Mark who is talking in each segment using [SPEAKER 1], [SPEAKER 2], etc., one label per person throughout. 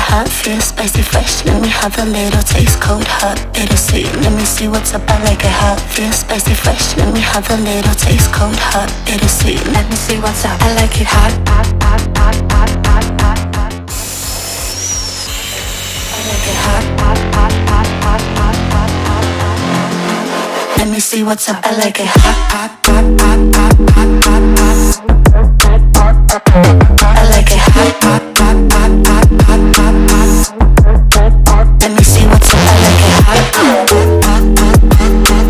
[SPEAKER 1] hot, feel spicy, fresh. Let me have a little taste, cold, hot, bittersweet. Let me see what's up. I like it hot, feel spicy, fresh. Let me have a little taste, cold, hot, bittersweet. Let me see what's up. I like it hot, hot, hot, hot, hot, hot, hot, hot. I like it hot, hot, hot, hot, hot, hot, hot, hot, hot. Let me see what's up. I like it hot, hot, hot, hot, hot, hot, hot, hot. I like it hot, hot, hot, hot, hot, hot, hot, hot. Let me see what's up. I like it hot, hot, hot, hot, hot, hot,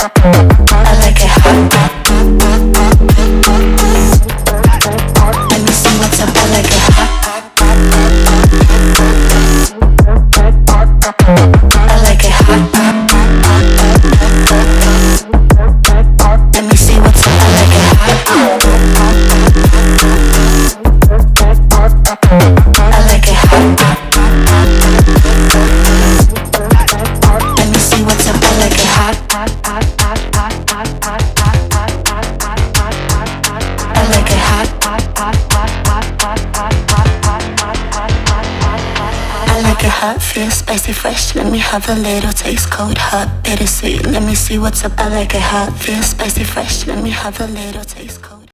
[SPEAKER 1] hot. I like it hot, hot, hot, hot, hot, hot, hot. Let me see what's up. I like it hot, hot, hot, hot, hot, hot, hot. I like it hot, hot, hot, hot, hot, hot. Let me see what's up. I like it hot, hot. I like it hot, hot, hot, hot. Let me see what's up. I like it hot, hot, hot, hot, hot, hot, hot, hot, hot, hot, hot. I like it hot, hot, hot, hot, hot, hot, hot, hot, hot, hot. I like it hot, feel spicy, fresh. Let me have a little taste, cold, hot, bittersweet. Let me see what's up. I like it hot, feel spicy, fresh. Let me have a little taste, cold.